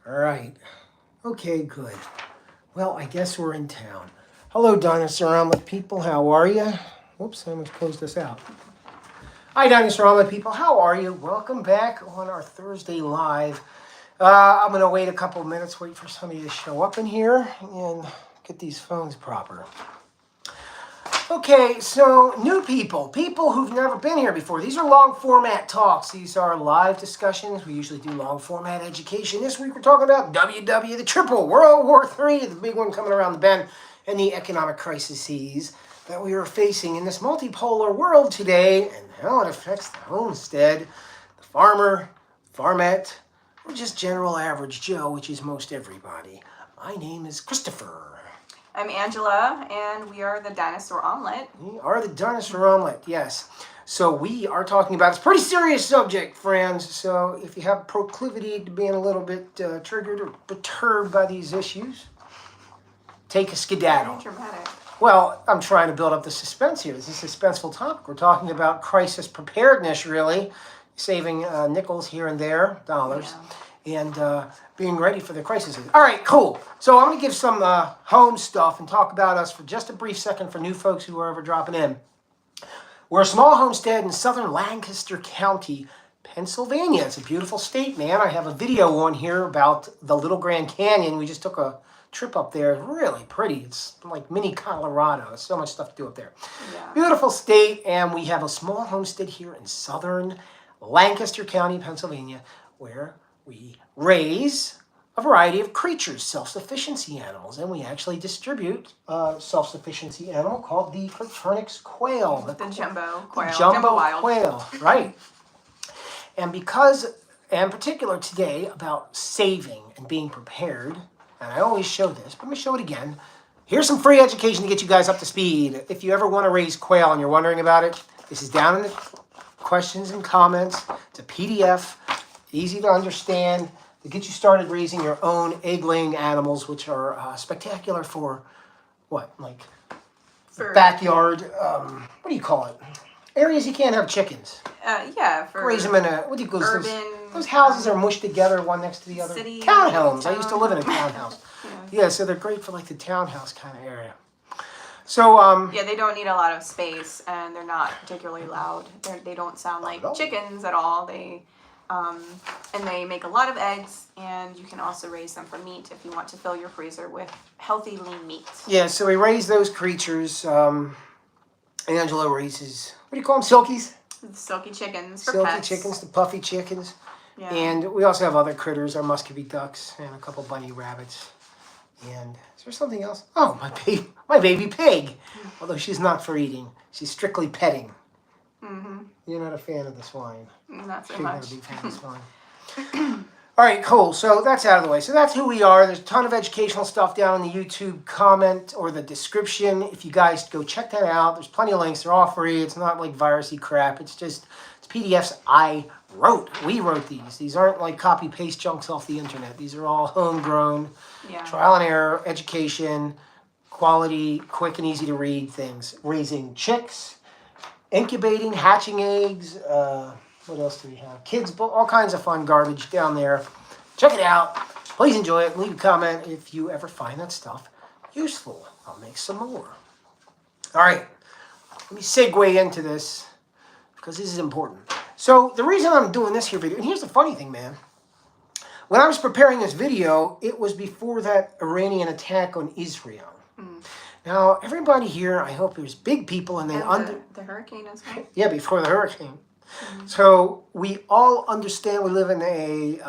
All right. Okay, good. Well, I guess we're in town. Hello, Dinosaur Omelet people. How are you? Whoops, I'm going to close this out. Hi, Dinosaur Omelet people. How are you? Welcome back on our Thursday Live. I'm going to wait a couple of minutes, wait for somebody to show up in here and get these phones proper. Okay, so new people who've never been here before. These are long format talks. These are live discussions. We usually do long format education. This week we're talking about WW, the triple, World War III, the big one coming around the bend, and the economic crises that we are facing in this multipolar world today, and how it affects the homestead, the farmer, farmette, or just general average Joe, which is most everybody. My name is Christopher. I'm Angela, and we are the Dinosaur Omelet. We are the Dinosaur Omelet, yes. So we are talking about this pretty serious subject, friends. So if you have proclivity to being a little bit triggered or perturbed by these issues, take a skedaddle. Very dramatic. Well, I'm trying to build up the suspense here. This is a suspenseful topic. We're talking about crisis preparedness, really, saving nickels here and there, dollars. Yeah. And being ready for the crisis. All right, cool. So I'm going to give some home stuff and talk about us for just a brief second for new folks who are ever dropping in. We're a small homestead in southern Lancaster County, Pennsylvania. It's a beautiful state, man. I have a video on here about the Little Grand Canyon. We just took a trip up there. It's really pretty. It's like mini Colorado. There's so much stuff to do up there. Yeah. Beautiful state, and we have a small homestead here in southern Lancaster County, Pennsylvania, where we raise a variety of creatures, self-sufficiency animals, and we actually distribute a self-sufficiency animal called the Fraternix quail. The jumbo quail. The jumbo wild quail, right. And because, in particular today, about saving and being prepared, and I always show this, but let me show it again. Here's some free education to get you guys up to speed. If you ever want to raise quail and you're wondering about it, this is down in the questions and comments. It's a PDF. Easy to understand, to get you started raising your own egg-laying animals, which are spectacular for, what, like for backyard, what do you call it? Areas you can't have chickens. Yeah, for raise them in a, what do you call urban, those houses are mushed together one next to the other. City, townhomes. I used to live in a townhouse. Yeah, so they're great for like the townhouse kind of area. So, yeah, they don't need a lot of space, and they're not particularly loud. They don't sound like chickens at all. And they make a lot of eggs, and you can also raise them for meat if you want to fill your freezer with healthy, lean meat. Yeah, so we raise those creatures. Angela raises, what do you call them, silkies? The silky chickens for silky pets. Chickens, the puffy chickens. Yeah. And we also have other critters, our muscovy ducks, and a couple bunny rabbits. And is there something else? Oh, my baby pig. Although she's not for eating. She's strictly petting. Mm-hmm. You're not a fan of the swine. Not so She's much. not a big fan of swine. All right, cool. So that's out of the way. So that's who we are. There's a ton of educational stuff down in the YouTube comment or the description. If you guys go check that out, there's plenty of links. They're all free. It's not like virusy crap. It's PDFs I wrote. We wrote these. These aren't like copy-paste chunks off the internet. These are all homegrown, trial and error, education, quality, quick and easy to read things. Raising chicks, incubating, hatching eggs, what else do we have? Kids, all kinds of fun garbage down there. Check it out. Please enjoy it. Leave a comment if you ever find that stuff useful. I'll make some more. All right. Let me segue into this because this is important. So the reason I'm doing this here video, and here's the funny thing, man. When I was preparing this video, it was before that Iranian attack on Israel. Now, everybody here, I hope there's big people and the hurricane as well. Yeah, before the hurricane. So we all understand we live in a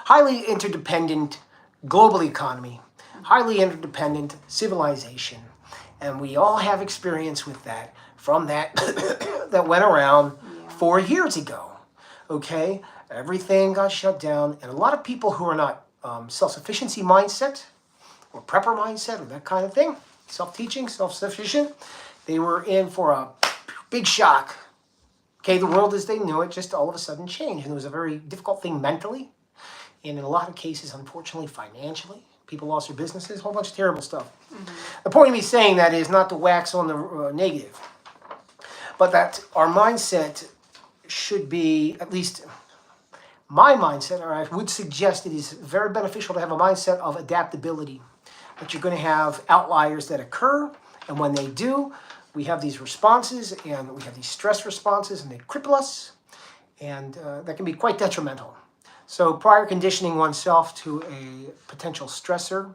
highly interdependent global economy, highly interdependent civilization, and we all have experience with that from that that went around 4 years ago. Okay, everything got shut down, and a lot of people who are not self-sufficiency mindset or prepper mindset or that kind of thing, self-teaching, self-sufficient, they were in for a big shock. Okay, the world as they knew it just all of a sudden changed. And it was a very difficult thing mentally. And in a lot of cases, unfortunately, financially. People lost their businesses, a whole bunch of terrible stuff. Mm-hmm. The point of me saying that is not to wax on the negative. But that our mindset should be, at least my mindset, or I would suggest it is very beneficial to have a mindset of adaptability. That you're going to have outliers that occur, and when they do, we have these responses, and we have these stress responses, and they cripple us, and that can be quite detrimental. So prior conditioning oneself to a potential stressor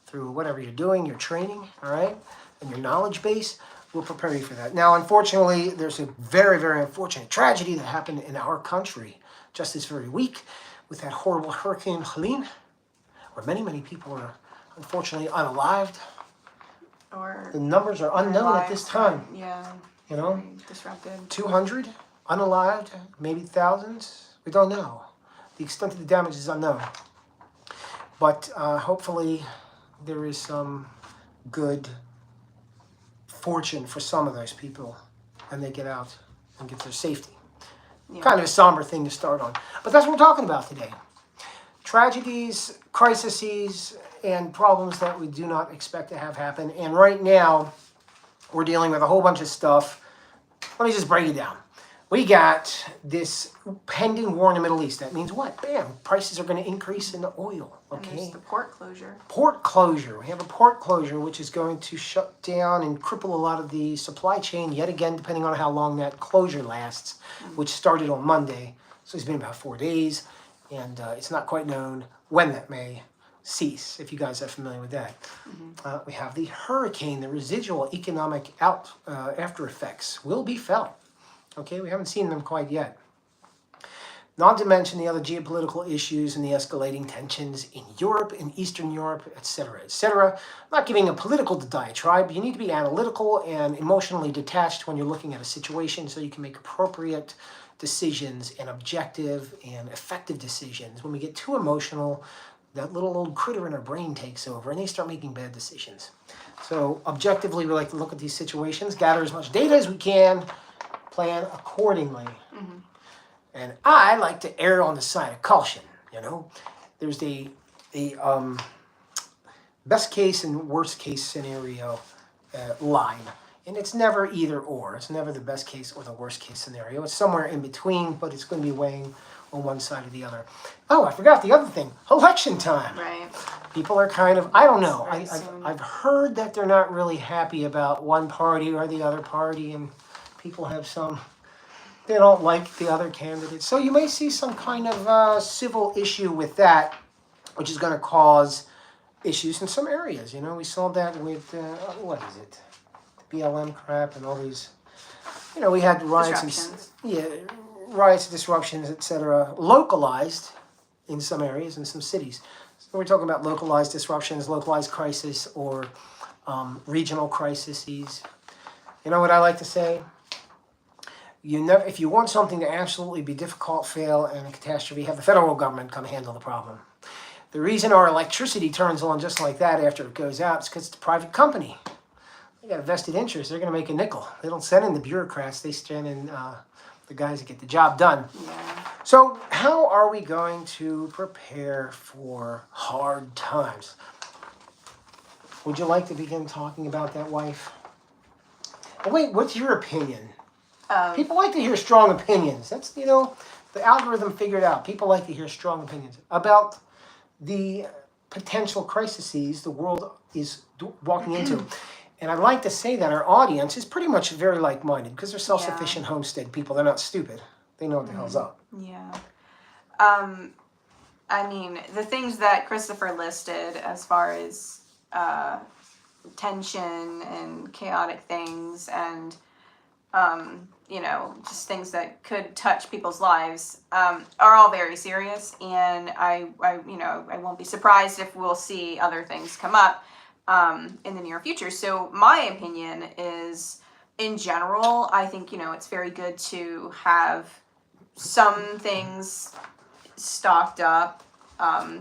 through whatever you're doing, your training, all right, and your knowledge base will prepare you for that. Now, unfortunately, there's a very, very unfortunate tragedy that happened in our country just this very week with that horrible Hurricane Helene, where many, many people are unfortunately unalived. Or the numbers are unknown at this time. Yeah. You know, disrupted. 200 unalived, maybe thousands. We don't know. The extent of the damage is unknown. But hopefully there is some good fortune for some of those people and they get out and get their safety. Yeah. Kind of a somber thing to start on. But that's what we're talking about today. Tragedies, crises, and problems that we do not expect to have happen. And right now, we're dealing with a whole bunch of stuff. Let me just break it down. We got this pending war in the Middle East. That means what? Bam, prices are going to increase in the oil. Okay. And there's the port closure. Port closure. We have a port closure which is going to shut down and cripple a lot of the supply chain yet again, depending on how long that closure lasts, which started on Monday. So it's been about 4 days, and it's not quite known when that may cease, if you guys are familiar with that. We have the hurricane, the residual economic after effects will be felt. Okay, we haven't seen them quite yet. Not to mention the other geopolitical issues and the escalating tensions in Europe, in Eastern Europe, etc., etc. I'm not giving a political diatribe, but you need to be analytical and emotionally detached when you're looking at a situation so you can make appropriate decisions and objective and effective decisions. When we get too emotional, that little old critter in our brain takes over and they start making bad decisions. So objectively, we like to look at these situations, gather as much data as we can, plan accordingly. And I like to err on the side of caution, you know. There's the best case and worst case scenario line. And it's never either or. It's never the best case or the worst case scenario. It's somewhere in between, but it's going to be weighing on one side or the other. Oh, I forgot the other thing. Election time. Right. People are kind of, I don't know. I've heard that they're not really happy about one party or the other party, and people have some, they don't like the other candidates. So you may see some kind of civil issue with that, which is going to cause issues in some areas. You know, we saw that with, what is it? The BLM crap and all these, you know, we had riots and, riots, disruptions, etc., localized in some areas, in some cities. So we're talking about localized disruptions, localized crisis, or regional crises. You know what I like to say? If you want something to absolutely be difficult, fail, and a catastrophe, have the federal government come handle the problem. The reason our electricity turns on just like that after it goes out is because it's a private company. They got a vested interest. They're going to make a nickel. They don't send in the bureaucrats. They send in the guys that get the job done. Yeah. So how are we going to prepare for hard times? Would you like to begin talking about that, wife? Oh, wait, what's your opinion? People like to hear strong opinions. That's, you know, the algorithm figured out. People like to hear strong opinions about the potential crises the world is walking into. And I'd like to say that our audience is pretty much very like-minded because they're self-sufficient homestead people. They're not stupid. They know what the hell's up. Yeah. I mean, the things that Christopher listed as far as tension and chaotic things and, you know, just things that could touch people's lives are all very serious. And I won't be surprised if we'll see other things come up in the near future. So my opinion is, in general, I think, you know, it's very good to have some things stocked up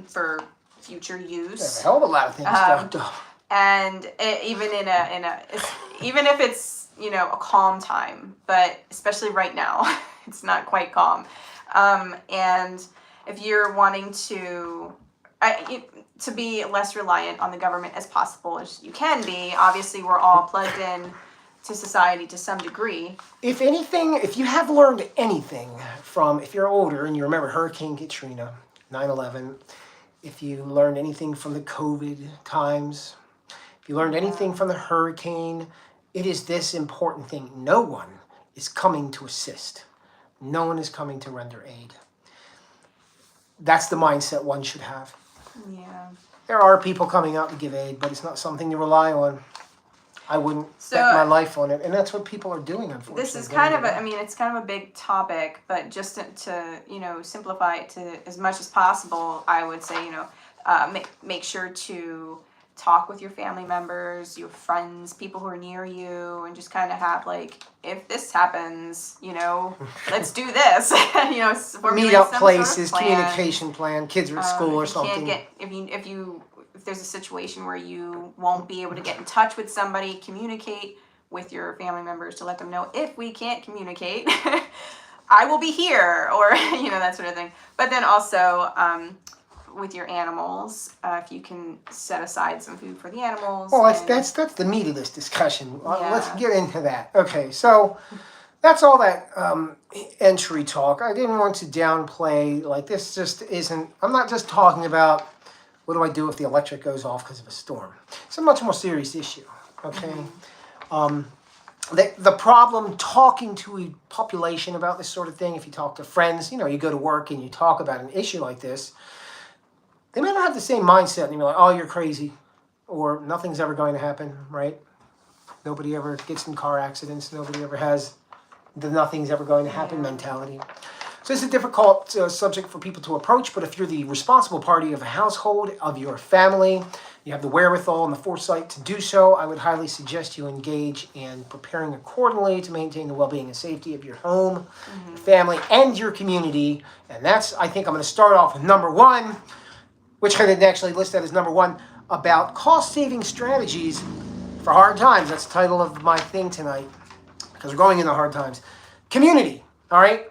for future use. There's a hell of a lot of things stocked up. And even even if it's, you know, a calm time, but especially right now, it's not quite calm. And if you're wanting to be less reliant on the government as possible as you can be. Obviously, we're all plugged in to society to some degree. If anything, if you have learned anything from, if you're older and you remember Hurricane Katrina, 9/11, if you learned anything from the COVID times, if you learned anything from the hurricane, it is this important thing. No one is coming to assist. No one is coming to render aid. That's the mindset one should have. Yeah. There are people coming out to give aid, but it's not something to rely on. I wouldn't bet my life on it, and that's what people are doing, unfortunately. This is kind of it's kind of a big topic, but just to simplify it to as much as possible, I would say, make sure to talk with your family members, your friends, people who are near you, and just kind of have if this happens, let's do this. Meet up places, communication plan. Kids are at school or something. If there's a situation where you won't be able to get in touch with somebody, communicate with your family members to let them know, if we can't communicate, I will be here, or that sort of thing. But then also with your animals, if you can set aside some food for the animals. Well, that's the meat of this discussion. Let's get into that. Okay, so that's all that entry talk. I didn't want to downplay, this just isn't, I'm not just talking about what do I do if the electric goes off because of a storm. It's a much more serious issue, okay? The problem talking to a population about this sort of thing, if you talk to friends, you go to work and you talk about an issue like this, they may not have the same mindset, and you're like, oh, you're crazy, or nothing's ever going to happen, right? Nobody ever gets in car accidents. Nobody ever has the nothing's ever going to happen mentality. So it's a difficult subject for people to approach, but if you're the responsible party of a household, of your family, you have the wherewithal and the foresight to do so, I would highly suggest you engage in preparing accordingly to maintain the well-being and safety of your home, your family, and your community. And that's, I think I'm going to start off with number one, which I didn't actually list that as number one, about cost-saving strategies for hard times. That's the title of my thing tonight, because we're going into hard times. Community, all right?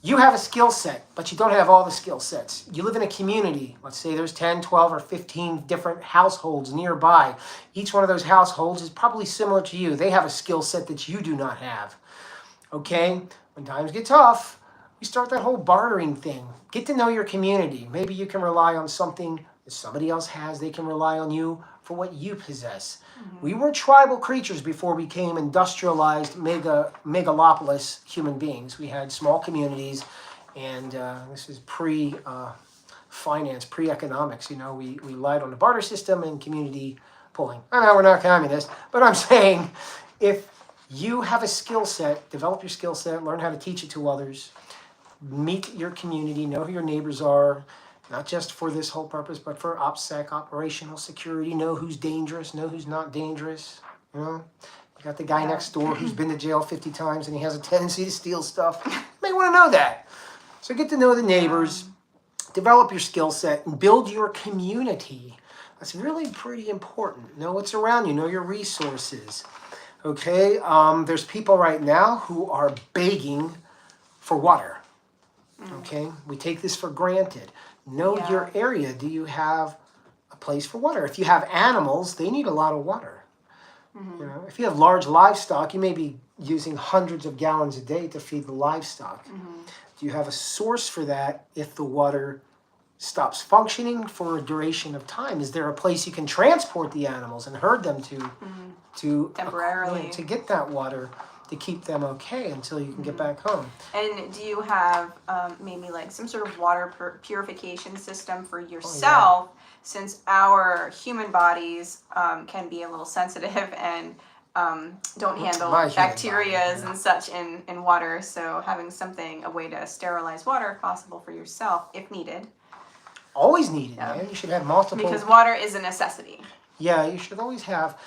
You have a skill set, but you don't have all the skill sets. You live in a community. Let's say there's 10, 12, or 15 different households nearby. Each one of those households is probably similar to you. They have a skill set that you do not have. Okay? When times get tough, you start that whole bartering thing. Get to know your community. Maybe you can rely on something that somebody else has. They can rely on you for what you possess. We were tribal creatures before we became industrialized megalopolis human beings. We had small communities, and this is pre-finance, pre-economics. We relied on the barter system and community pulling. I know we're not communist, but I'm saying if you have a skill set, develop your skill set, learn how to teach it to others, meet your community, know who your neighbors are, not just for this whole purpose, but for OPSEC, operational security, know who's dangerous, know who's not dangerous. You got the guy next door who's been to jail 50 times and he has a tendency to steal stuff. You may want to know that. So get to know the neighbors, develop your skill set, and build your community. That's really pretty important. Know what's around you, know your resources. Okay, there's people right now who are begging for water. Okay, we take this for granted. Know your area. Do you have a place for water? If you have animals, they need a lot of water. If you have large livestock, you may be using hundreds of gallons a day to feed the livestock. Do you have a source for that if the water stops functioning for a duration of time? Is there a place you can transport the animals and herd them to temporarily to get that water to keep them okay until you can get back home? And do you have maybe some sort of water purification system for yourself, since our human bodies can be a little sensitive and don't handle bacterias and such in water, so having a way to sterilize water if possible for yourself if needed. Always needed, man. You should have multiple. Because water is a necessity. Yeah, you should always have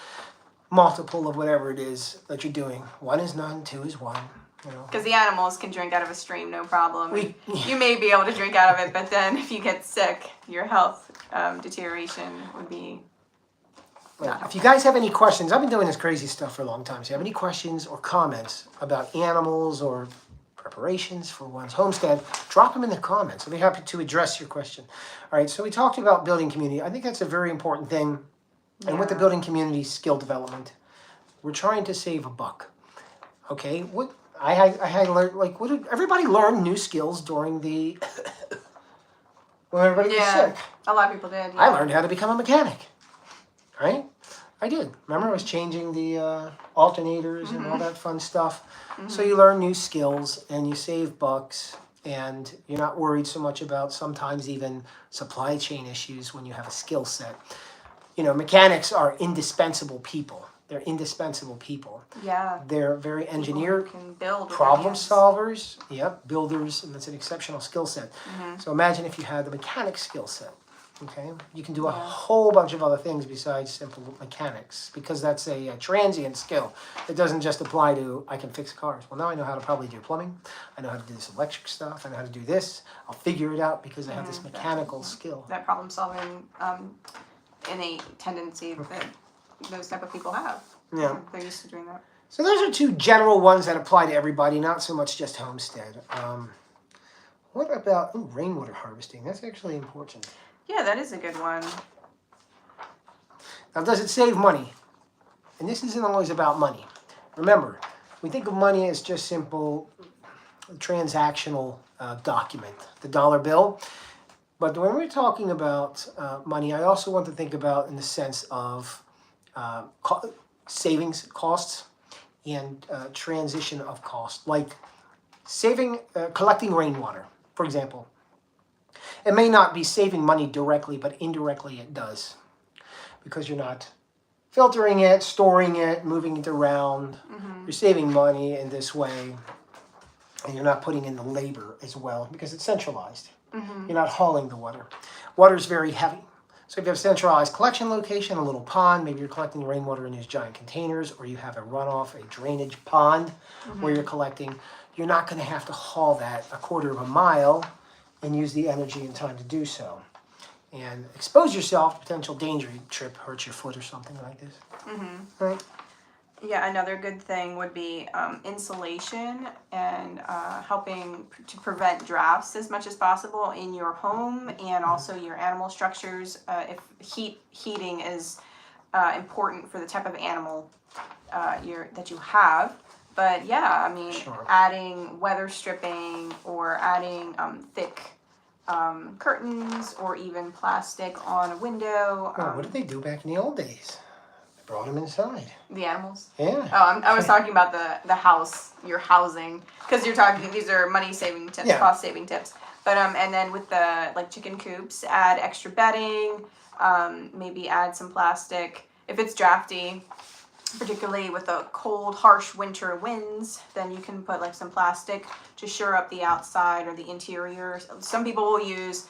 multiple of whatever it is that you're doing. One is none, two is one. Because the animals can drink out of a stream, no problem. You may be able to drink out of it, but then if you get sick, your health deterioration would be not helpful. If you guys have any questions, I've been doing this crazy stuff for a long time. So if you have any questions or comments about animals or preparations for one's homestead, drop them in the comments. I'll be happy to address your question. All right, so we talked about building community. I think that's a very important thing. And with the building community, skill development. we're trying to save a buck. Okay, what I had learned, like, what did everybody learn new skills during the when everybody was sick? A lot of people did. Yeah. I learned how to become a mechanic. Right? I did. Remember, I was changing the alternators and all that fun stuff. So you learn new skills and you save bucks, and you're not worried so much about sometimes even supply chain issues when you have a skill set. You know, mechanics are indispensable people. They're indispensable people. Yeah. They're very engineered, Can build with problem their hands. solvers. Yep, builders, and that's an exceptional skill set. So imagine if you had the mechanic skill set. Okay, you can do a whole bunch of other things besides simple mechanics, because that's a transient skill. It doesn't just apply to, I can fix cars. Well, now I know how to probably do plumbing. I know how to do this electric stuff. I know how to do this. I'll figure it out because I have this mechanical skill. That problem solving innate tendency that those type of people have. Yeah. They're used to doing that. So those are two general ones that apply to everybody, not so much just homestead. What about rainwater harvesting? That's actually important. Yeah, that is a good one. Now, does it save money? And this isn't always about money. Remember, we think of money as just simple transactional document, the dollar bill. But when we're talking about money, I also want to think about in the sense of savings costs and transition of cost, like collecting rainwater, for example. It may not be saving money directly, but indirectly it does. Because you're not filtering it, storing it, moving it around. You're saving money in this way. And you're not putting in the labor as well, because it's centralized. You're not hauling the water. Water is very heavy. So if you have a centralized collection location, a little pond, maybe you're collecting rainwater in these giant containers, or you have a runoff, a drainage pond where you're collecting, you're not going to have to haul that a quarter of a mile and use the energy and time to do so. And expose yourself to potential danger. You trip, hurt your foot or something like this. Right? Yeah, another good thing would be insulation and helping to prevent drafts as much as possible in your home and also your animal structures. If heating is important for the type of animal that you have. But yeah, I mean, adding weather stripping or adding thick curtains or even plastic on a window. What did they do back in the old days? They brought them inside. The animals? Yeah. Oh, I was talking about the house, your housing, because you're talking. These are money saving tips, cost saving tips. But and then with the chicken coops, add extra bedding. Maybe add some plastic if it's drafty. Particularly with the cold, harsh winter winds, then you can put some plastic to shore up the outside or the interior. Some people will use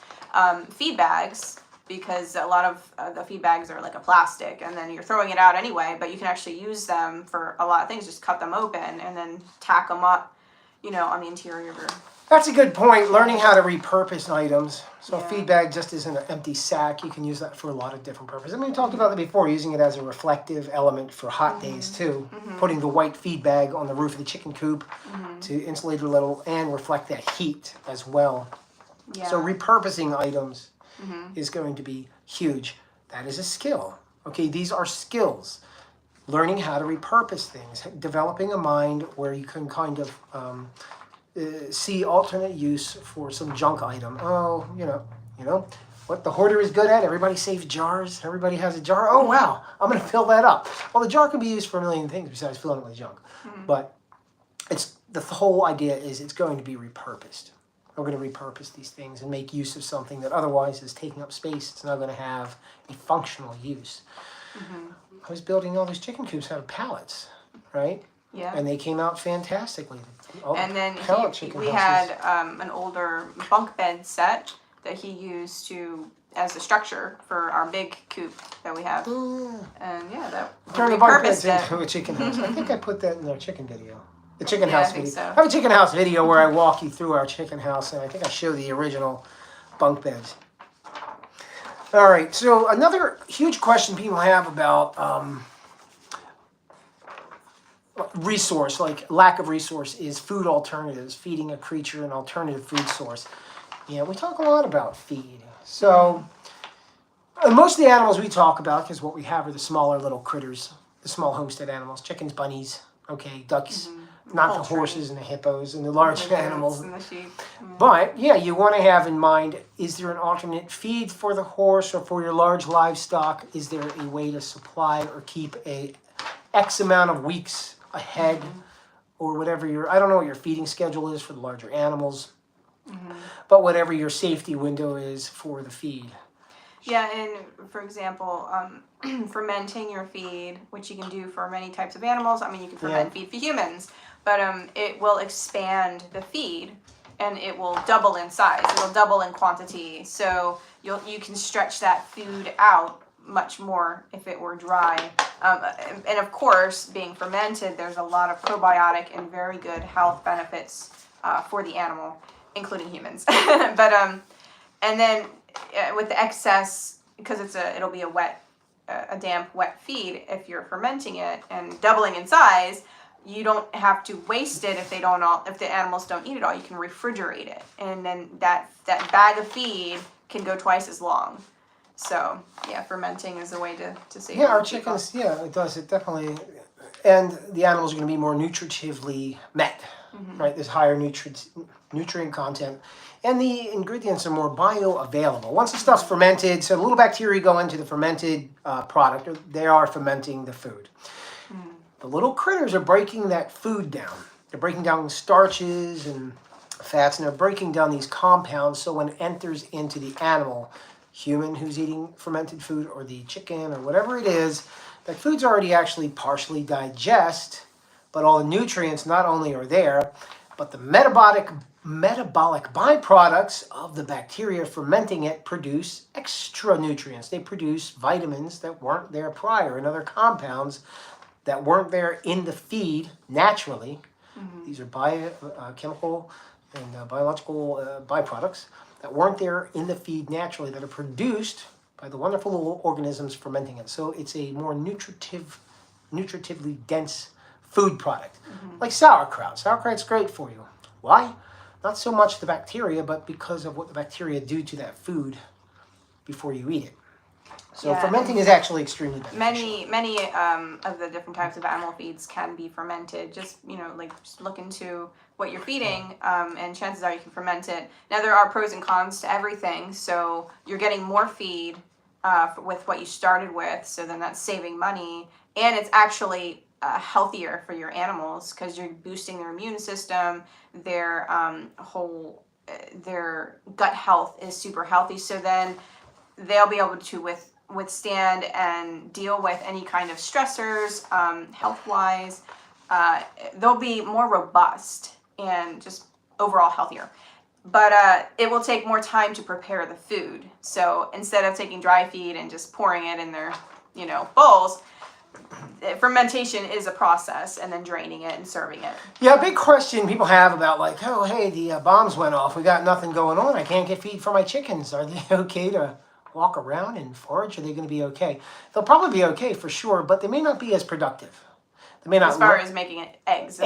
feed bags because a lot of the feed bags are like a plastic, and then you're throwing it out anyway. But you can actually use them for a lot of things. Just cut them open and then tack them up, on the interior. That's a good point. Learning how to repurpose items. So a feed bag just isn't an empty sack. You can use that for a lot of different purposes. I mean, we talked about that before, using it as a reflective element for hot days too. Putting the white feed bag on the roof of the chicken coop to insulate a little and reflect that heat as well. Yeah. So repurposing items is going to be huge. That is a skill. Okay, these are skills. Learning how to repurpose things. Developing a mind where you can kind of see alternate use for some junk item. Oh, you know what the hoarder is good at. Everybody saves jars. Everybody has a jar. Oh wow, I'm going to fill that up. Well, the jar can be used for a million things besides filling it with junk. But it's the whole idea is it's going to be repurposed. We're going to repurpose these things and make use of something that otherwise is taking up space. It's not going to have a functional use. I was building all these chicken coops out of pallets, right? Yeah. And they came out fantastically. And then we had an older bunk bed set that he used as a structure for our big coop that we have. And yeah, that turn the bunk beds into a chicken house. I think I put that in our chicken video. The chicken house video. So. I have a chicken house video where I walk you through our chicken house, and I think I show the original bunk beds. All right, so another huge question people have about resource, like lack of resource, is food alternatives, feeding a creature an alternative food source. Yeah, we talk a lot about feed. So most of the animals we talk about, because what we have are the smaller little critters, the small homestead animals, chickens, bunnies, okay, ducks, not the Poultry. horses and the hippos and the large The animals. goats and the sheep. But yeah, you want to have in mind, is there an alternate feed for the horse or for your large livestock? Is there a way to supply or keep a X amount of weeks ahead or whatever I don't know what your feeding schedule is for the larger animals, but whatever your safety window is for the feed. Yeah, and for example, fermenting your feed, which you can do for many types of animals. I mean, you can ferment feed for humans, but it will expand the feed, and it will double in size. It'll double in quantity, so you can stretch that food out much more if it were dry. And of course, being fermented, there's a lot of probiotic and very good health benefits for the animal, including humans. But and then with the excess, because it'll be a damp, wet feed. If you're fermenting it and doubling in size, you don't have to waste it if the animals don't eat it all. You can refrigerate it, and then that bag of feed can go twice as long. So yeah, fermenting is a way to save. Yeah, our chickens. Yeah, it does. It definitely, and the animals are going to be more nutritively met, right? There's higher nutrient content, and the ingredients are more bioavailable. Once the stuff's fermented, so the little bacteria go into the fermented product. They are fermenting the food. The little critters are breaking that food down. They're breaking down starches and fats, and they're breaking down these compounds. So when it enters into the animal, human who's eating fermented food, or the chicken, or whatever it is, that food's already actually partially digest, but all the nutrients not only are there, but the metabolic byproducts of the bacteria fermenting it produce extra nutrients. They produce vitamins that weren't there prior, and other compounds that weren't there in the feed naturally. These are biochemical and biological byproducts that weren't there in the feed naturally, that are produced by the wonderful little organisms fermenting it. So it's a more nutritively dense food product. Like sauerkraut. Sauerkraut's great for you. Why? Not so much the bacteria, but because of what the bacteria do to that food before you eat it. So fermenting is actually extremely beneficial. Many of the different types of animal feeds can be fermented. Just just look into what you're feeding, and chances are you can ferment it. Now there are pros and cons to everything. So you're getting more feed with what you started with. So then that's saving money, and it's actually healthier for your animals because you're boosting their immune system. Their their gut health is super healthy. So then they'll be able to withstand and deal with any kind of stressors, health-wise. They'll be more robust and just overall healthier. But it will take more time to prepare the food. So instead of taking dry feed and just pouring it in their, bowls, fermentation is a process, and then draining it and serving it. Yeah, a big question people have about oh, hey, the bombs went off. We got nothing going on. I can't get feed for my chickens. Are they okay to walk around and forage? Are they going to be okay? They'll probably be okay for sure, but they may not be as productive. They may not as far as making eggs.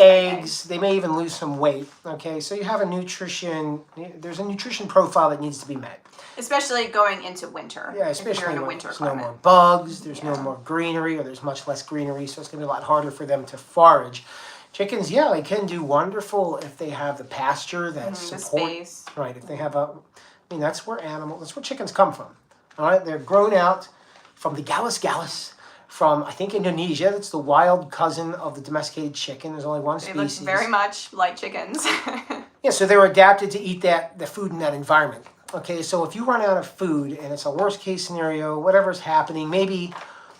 They may even lose some weight. Okay, so you have there's a nutrition profile that needs to be met. Especially going into winter. Yeah, especially if you're in a when winter there's climate. no more bugs, there's no more greenery, or there's much less greenery, so it's going to be a lot harder for them to forage. Chickens, yeah, they can do wonderful if they have the pasture that supports. The space. Right, if they have that's where chickens come from. All right, they're grown out from the Gallus, from, I think, Indonesia. That's the wild cousin of the domesticated chicken. There's only one species. They look very much like chickens. Yeah, so they're adapted to eat the food in that environment. Okay, so if you run out of food and it's a worst case scenario, whatever's happening, maybe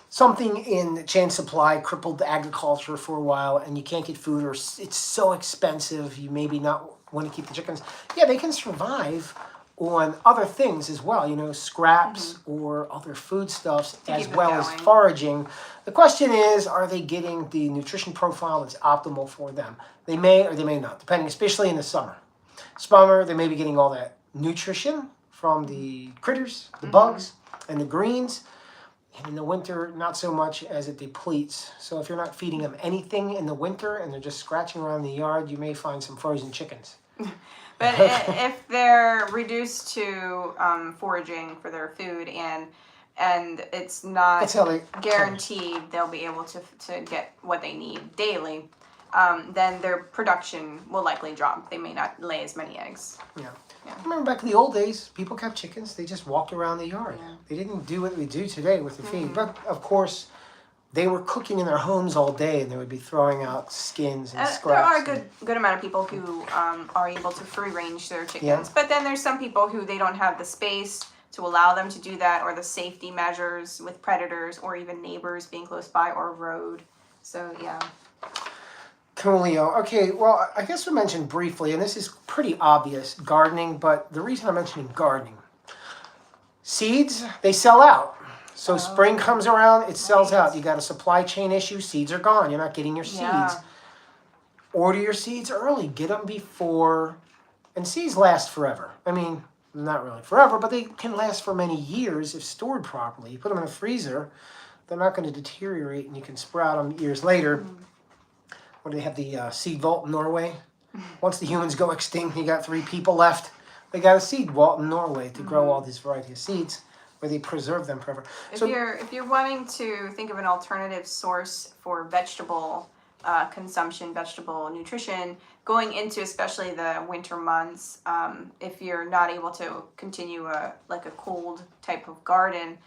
something in the chain supply crippled agriculture for a while and you can't get food, or it's so expensive you maybe not want to keep the chickens. Yeah, they can survive on other things as well, scraps or other foodstuffs, as well as foraging. The question is, are they getting the nutrition profile that's optimal for them? They may or they may not, depending, especially in the summer. Summer, they may be getting all that nutrition from the critters, the bugs, and the greens. And in the winter, not so much, as it depletes. So if you're not feeding them anything in the winter and they're just scratching around the yard, you may find some frozen chickens. But if they're reduced to foraging for their food, and and it's not That's how they guaranteed they'll be able to get what they need daily, then their production will likely drop. They may not lay as many eggs. Yeah. Yeah. I remember back in the old days, people kept chickens. They just walked around the yard. Yeah. They didn't do what we do today with the feed. But of course, they were cooking in their homes all day, and they would be throwing out skins and scraps. There are a good amount of people who are able to free range their chickens, Yeah. but then there's some people who they don't have the space to allow them to do that, or the safety measures with predators, or even neighbors being close by, or road. So yeah. Coolio. Okay, well, I guess we mentioned briefly, and this is pretty obvious, gardening, but the reason I'm mentioning gardening, seeds, they sell out. So spring comes around, it sells out. You got a supply chain issue, seeds are gone. You're not getting your seeds. Yeah. Order your seeds early. Get them before, and seeds last forever. I mean, not really forever, but they can last for many years if stored properly. You put them in a freezer, they're not going to deteriorate, and you can sprout them years later. What do they have, the seed vault in Norway? Once the humans go extinct, you got 3 people left. They got a seed vault in Norway to grow all these variety of seeds, where they preserve them forever. If you're wanting to think of an alternative source for vegetable consumption, vegetable nutrition, going into especially the winter months, if you're not able to continue a cold type of garden,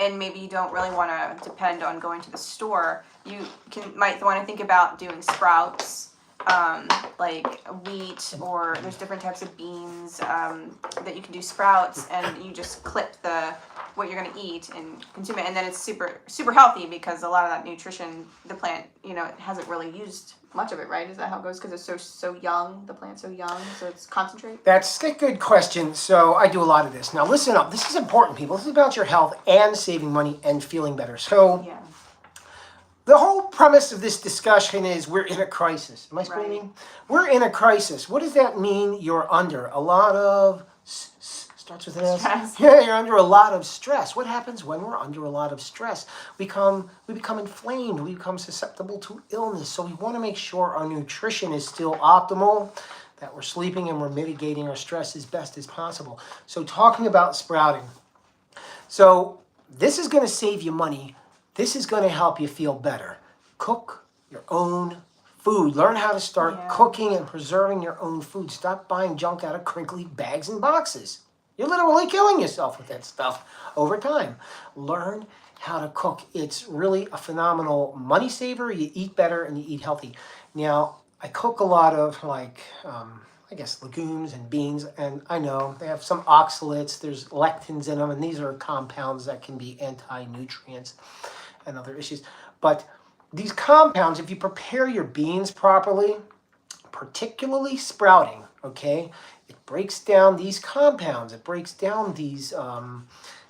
and maybe you don't really want to depend on going to the store, you might want to think about doing sprouts, like wheat, or there's different types of beans that you can do sprouts, and you just clip what you're going to eat and consume it, and then it's super healthy, because a lot of that nutrition, the plant, it hasn't really used much of it, right? Is that how it goes? Because it's so young, the plant's so young, so it's concentrate? That's a good question. So I do a lot of this. Now listen up. This is important, people. This is about your health and saving money and feeling better. So Yeah. the whole premise of this discussion is we're in a crisis. Am I screaming? Right. We're in a crisis. What does that mean? You're under a lot of... starts with an S. Stress. Yeah, you're under a lot of stress. What happens when we're under a lot of stress? We become inflamed. We become susceptible to illness. So we want to make sure our nutrition is still optimal, that we're sleeping and we're mitigating our stress as best as possible. So talking about sprouting. So this is going to save you money. This is going to help you feel better. Cook your own food. Learn how to start cooking and preserving your own food. Stop buying junk out of crinkly bags and boxes. You're literally killing yourself with that stuff over time. Learn how to cook. It's really a phenomenal money saver. You eat better and you eat healthy. Now, I cook a lot of legumes and beans, and I know they have some oxalates. There's lectins in them, and these are compounds that can be anti-nutrients and other issues. But these compounds, if you prepare your beans properly, particularly sprouting, okay, it breaks down these compounds. It breaks down these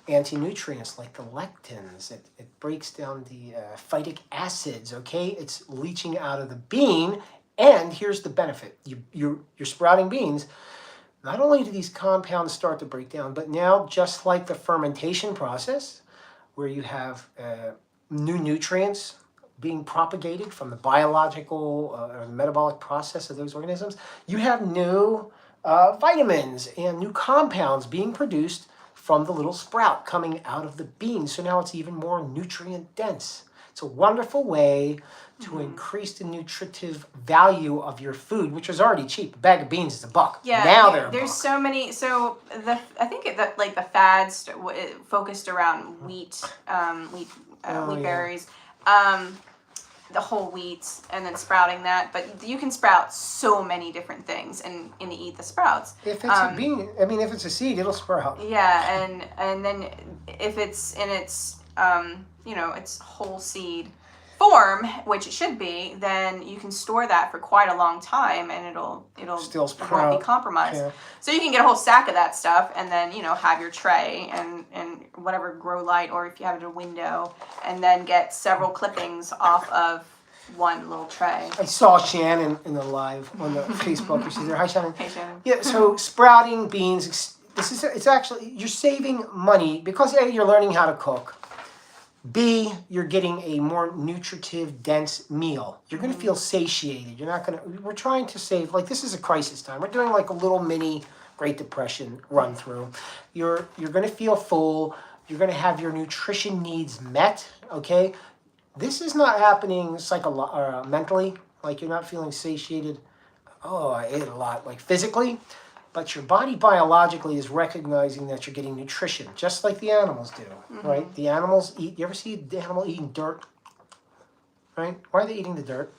anti-nutrients like the lectins. It breaks down the phytic acids, okay? It's leaching out of the bean, and here's the benefit. You're sprouting beans. Not only do these compounds start to break down, but now, just like the fermentation process, where you have new nutrients being propagated from the biological or the metabolic process of those organisms, you have new vitamins and new compounds being produced from the little sprout coming out of the bean. So now it's even more nutrient dense. It's a wonderful way to increase the nutritive value of your food, which is already cheap. A bag of beans is $1. Yeah, now they're there's $1. so many. So I think the fads focused around wheat berries, the whole wheat, and then sprouting that. But you can sprout so many different things and eat the sprouts. If it's a bean, if it's a seed, it'll sprout. Yeah, and then if it's in its its whole seed form, which it should be, then you can store that for quite a long time, and it'll Still it won't sprout. be compromised. Yeah. So you can get a whole sack of that stuff, and then have your tray and whatever grow light, or if you have it in a window, and then get several clippings off of one little tray. I saw Shannon in the live on the Facebook. She's there. Hi, Shannon. Hey, Shannon. Yeah, so sprouting beans, it's actually, you're saving money because A, you're learning how to cook. B, you're getting a more nutritive, dense meal. You're going to feel satiated. We're trying to save, this is a crisis time. We're doing a little mini Great Depression run through. You're going to feel full. You're going to have your nutrition needs met, okay? This is not happening mentally, like you're not feeling satiated. Oh, I ate a lot, like physically. But your body biologically is recognizing that you're getting nutrition, just like the animals do, right? The animals eat, you ever see the animal eating dirt? Right? Why are they eating the dirt?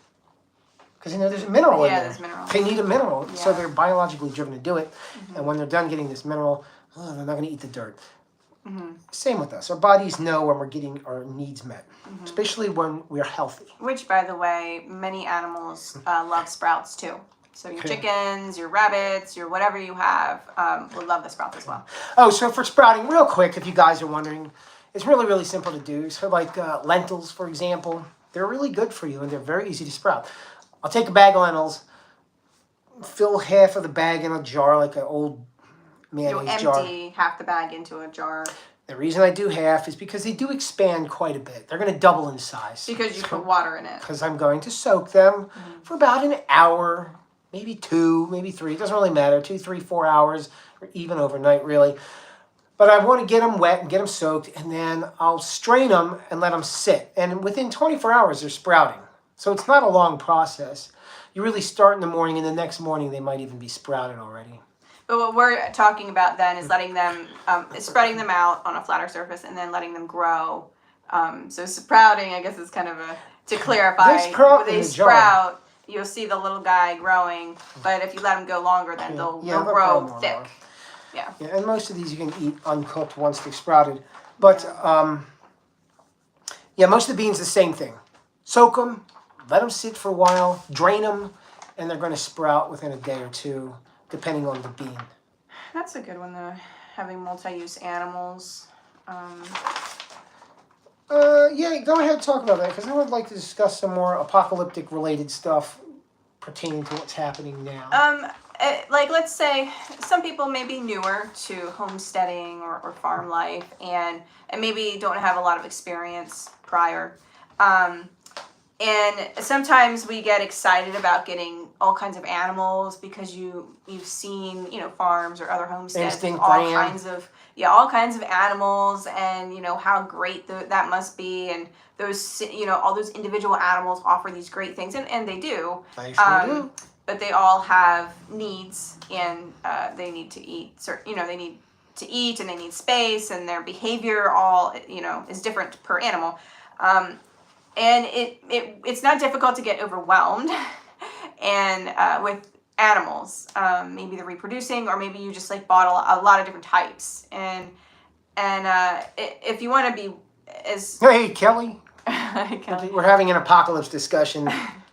Because there's a mineral in there. There's mineral. They need a mineral, so Yeah. they're biologically driven to do it. And when they're done getting this mineral, they're not going to eat the dirt. Same with us. Our bodies know when we're getting our needs met, especially when we're healthy. Which, by the way, many animals love sprouts too. So your Okay. chickens, your rabbits, your whatever you have will love the sprouts as well. Oh, so for sprouting, real quick, if you guys are wondering, it's really, really simple to do. So like lentils, for example, they're really good for you and they're very easy to sprout. I'll take a bag of lentils, fill half of the bag in a jar, like an old You'll mayonnaise jar. empty half the bag into a jar. The reason I do half is because they do expand quite a bit. They're going to double in size. Because you put water in it. Because I'm going to soak them for about an hour, maybe 2, maybe 3. It doesn't really matter. 2, 3, 4 hours, or even overnight, really. But I want to get them wet and get them soaked, and then I'll strain them and let them sit. And within 24 hours, they're sprouting. So it's not a long process. You really start in the morning, and the next morning they might even be sprouted already. But what we're talking about then is letting them, spreading them out on a flatter surface and then letting them grow. So sprouting, I guess, is kind of to clarify. They sprout When in they the jar. sprout, you'll see the little guy growing. But if you let them go longer, then they'll grow more thick. and more. Yeah. Yeah, and most of these you can eat uncooked once they've sprouted. But, most of the beans, the same thing. Soak them, let them sit for a while, drain them, and they're going to sprout within a day or two, depending on the bean. That's a good one, though. Having multi-use animals. Yeah, go ahead and talk about that, because I would like to discuss some more apocalyptic-related stuff pertaining to what's happening now. Like, let's say some people may be newer to homesteading or farm life and maybe don't have a lot of experience prior. And sometimes we get excited about getting all kinds of animals because you've seen, farms or other homesteads with Instinct all brand. kinds of animals, and how great that must be, and those all those individual animals offer these great things, and they do. They sure do. But they all have needs, and they need to eat. They need to eat, and they need space, and their behavior all is different per animal. And it's not difficult to get overwhelmed, and with animals, maybe they're reproducing, or maybe you just bought a lot of different types, and if you want to be as Hey, Kelly. Kelly. We're having an apocalypse discussion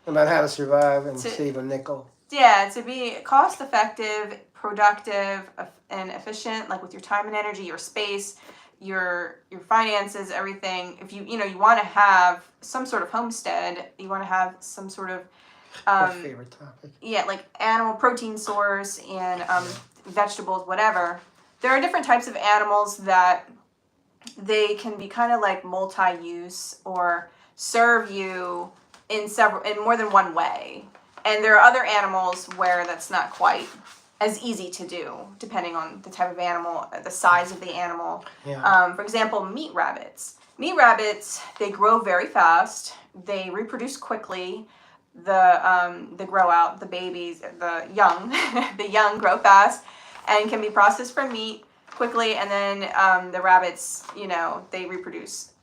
about how to survive and save a nickel. Yeah, to be cost effective, productive, and efficient, like with your time and energy, your space, your finances, everything. If you want to have some sort of homestead, you want to have some sort of My favorite topic. yeah, like animal protein source and vegetables, whatever. There are different types of animals that they can be kind of like multi-use or serve you in more than one way. And there are other animals where that's not quite as easy to do, depending on the type of animal, the size of the animal. Yeah. For example, meat rabbits. Meat rabbits, they grow very fast. They reproduce quickly. They grow out, the babies, the young, the young grow fast and can be processed for meat quickly. And then the rabbits, they reproduce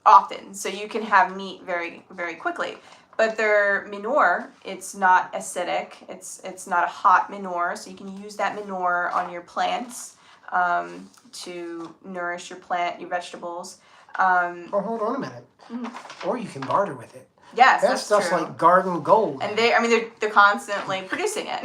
often. So you can have meat very, very quickly. But their manure, it's not acidic. It's not a hot manure, so you can use that manure on your plants to nourish your vegetables. Or hold on a minute. Mm-hmm. Or you can barter with it. Yes, That that's stuff's true. like garden gold. And they're constantly producing it.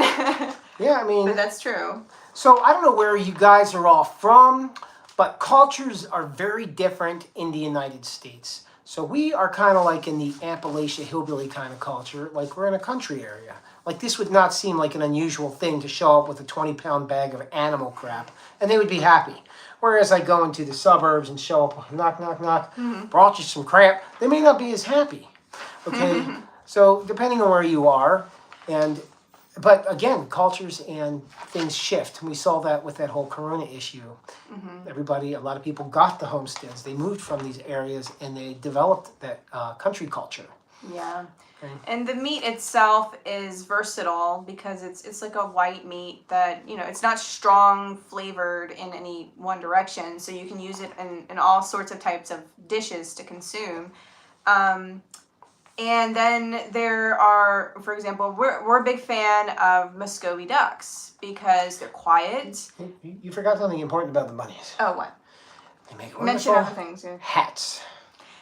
Yeah, I mean. But that's true. So I don't know where you guys are all from, but cultures are very different in the United States. So we are kind of like in the Appalachia hillbilly kind of culture, like we're in a country area. Like this would not seem like an unusual thing to show up with a 20-pound bag of animal crap, and they would be happy. Whereas I go into the suburbs and show up, knock, knock, knock, brought you some crap, they may not be as happy. Okay, so depending on where you are, and but again, cultures and things shift. We saw that with that whole Corona issue. A lot of people got the homesteads. They moved from these areas and they developed that country culture. Yeah. Okay. And the meat itself is versatile because it's like a white meat that, it's not strong flavored in any one direction. So you can use it in all sorts of types of dishes to consume. And then there are, for example, we're a big fan of Muscovy ducks because they're quiet. You forgot something important about the bunnies. Oh, what? They make Mention wonderful other things. Yeah. hats.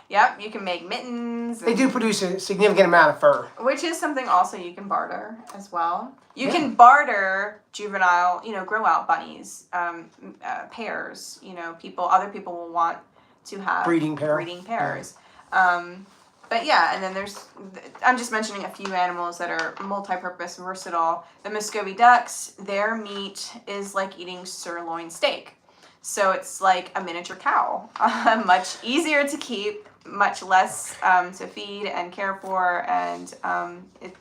Yep, you can make mittens. They do produce a significant amount of fur. Which is something also you can barter as well. You Yeah. can barter juvenile, grow out bunnies, pairs. Other people will want to have Breeding pairs. But yeah, and then I'm just mentioning a few animals that are multi-purpose, versatile. The Muscovy ducks, their meat is like eating sirloin steak. So it's like a miniature cow, much easier to keep, much less to feed and care for, and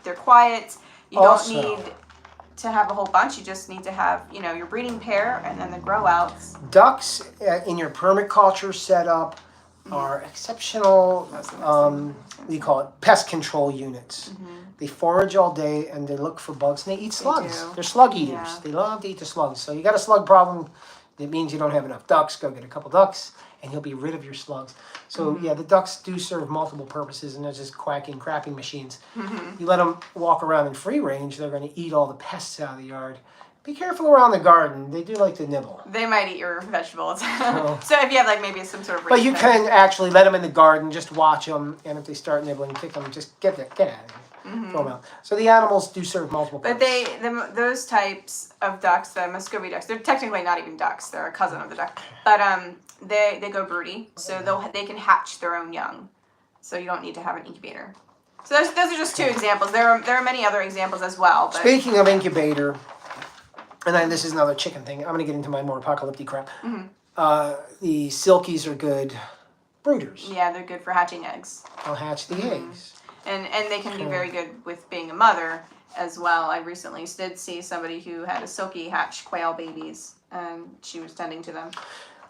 they're quiet. You don't need to have a whole bunch. You just need to have, your breeding pair and then the grow outs. Ducks in your permaculture setup are exceptional, what do you call it, pest control units. They forage all day and they look for bugs and they eat slugs. They're slug eaters. Yeah. They love to eat the slugs. So you got a slug problem, it means you don't have enough ducks. Go get a couple ducks and you'll be rid of your slugs. So yeah, the ducks do serve multiple purposes and they're just quacking, crapping machines. You let them walk around in free range, they're going to eat all the pests out of the yard. Be careful around the garden. They do like to nibble. They might eat your vegetables. So if you have like maybe some sort of But you can actually let them in the garden, just watch them, and if they start nibbling, kick them, just get out of here. Throw them out. So the animals do serve multiple But purposes. those types of ducks, the Muscovy ducks, they're technically not even ducks. They're a cousin of the duck. But they go broody, so they can hatch their own young. So you don't need to have an incubator. So those are just two examples. There are many other examples as well. But Speaking of incubator, and then this is another chicken thing. I'm going to get into my more apocalyptic crap. The silkies are good brooders. yeah, they're good for hatching eggs. They'll hatch the eggs. And they can be very good with being a mother as well. I recently did see somebody who had a silky hatch quail babies, and she was tending to them.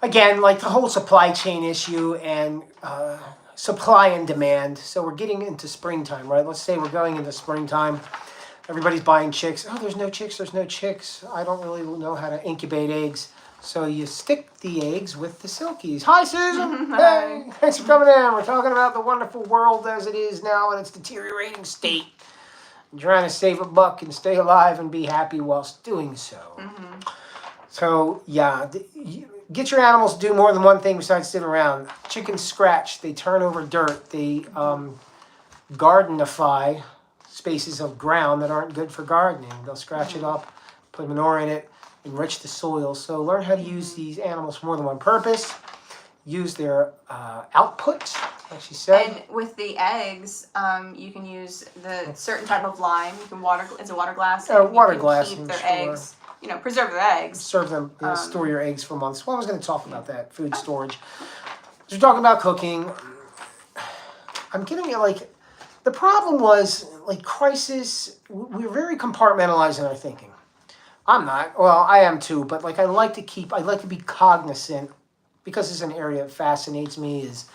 Again, like the whole supply chain issue and supply and demand. So we're getting into springtime, right? Let's say we're going into springtime. Everybody's buying chicks. Oh, there's no chicks. There's no chicks. I don't really know how to incubate eggs. So you stick the eggs with the silkies. Hi, Susan. Hey, thanks for coming in. We're talking about the wonderful world as it is now in its deteriorating state. I'm trying to save a buck and stay alive and be happy whilst doing so. So, yeah, get your animals to do more than one thing besides sit around. Chickens scratch. They turn over dirt. They gardenify spaces of ground that aren't good for gardening. They'll scratch it up, put manure in it, enrich the soil. So learn how to use these animals for more than one purpose. Use their output, like she said. And with the eggs, you can use the certain type of lime. You can it's a water glass. And water you can glass, keep I'm their sure. eggs. Preserve their eggs. Serve them, store your eggs for months. Well, I was going to talk about that, food storage. We're talking about cooking. I'm getting it like, the problem was, like, crisis, we're very compartmentalized in our thinking. I'm not. Well, I am too, but like I like to be cognizant, because it's an area that fascinates me, is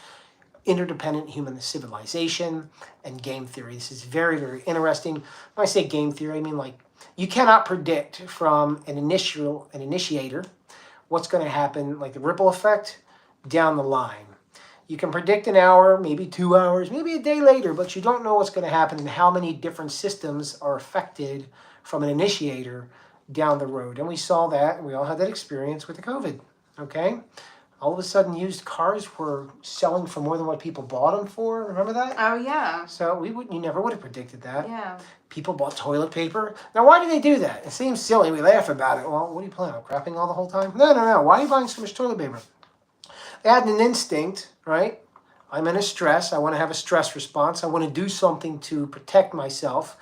interdependent human civilization and game theory. This is very, very interesting. When I say game theory, I mean like you cannot predict from an initiator what's going to happen, like the ripple effect down the line. You can predict an hour, maybe 2 hours, maybe a day later, but you don't know what's going to happen and how many different systems are affected from an initiator down the road. And we saw that, and we all had that experience with the COVID, okay? All of a sudden, used cars were selling for more than what people bought them for. Remember that? Oh, yeah. So you never would have predicted that. Yeah. People bought toilet paper. Now, why do they do that? It seems silly. We laugh about it. Well, what are you planning on, crapping all the whole time? No. Why are you buying so much toilet paper? They had an instinct, right? I'm in a stress. I want to have a stress response. I want to do something to protect myself.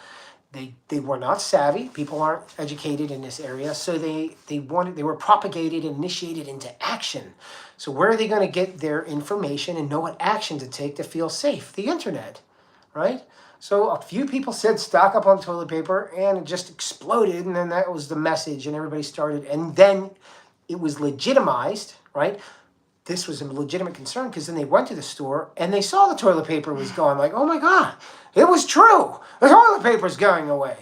They were not savvy. People aren't educated in this area, so they were propagated and initiated into action. So where are they going to get their information and know what action to take to feel safe? The internet, right? So a few people said stock up on toilet paper, and it just exploded, and then that was the message, and everybody started, and then it was legitimized, right? This was a legitimate concern because then they went to the store and they saw the toilet paper was gone. Like, oh my God, it was true. The toilet paper's going away.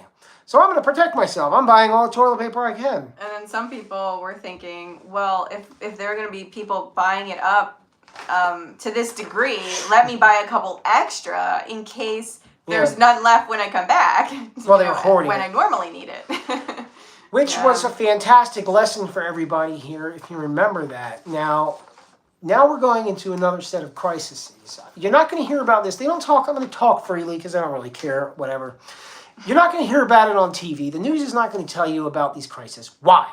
So I'm going to protect myself. I'm buying all the toilet paper I can. And then some people were thinking, well, if there are going to be people buying it up to this degree, let me buy a couple extra in case there's none left when I come back. Well, they were hoarding when it. I normally need it. Which was a fantastic lesson for everybody here, if you remember that. Now we're going into another set of crises. You're not going to hear about this. They don't talk. I'm going to talk freely because I don't really care, whatever. You're not going to hear about it on TV. The news is not going to tell you about these crises. Why?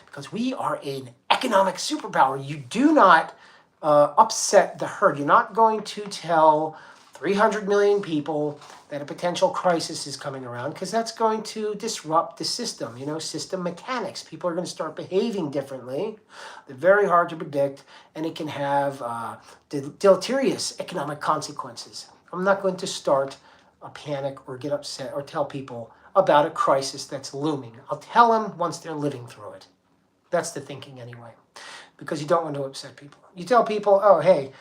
Because we are an economic superpower. You do not upset the herd. You're not going to tell 300 million people that a potential crisis is coming around because that's going to disrupt the system, system mechanics. People are going to start behaving differently. They're very hard to predict, and it can have deleterious economic consequences. I'm not going to start a panic or get upset or tell people about a crisis that's looming. I'll tell them once they're living through it. That's the thinking anyway, because you don't want to upset people. You tell people, oh, hey,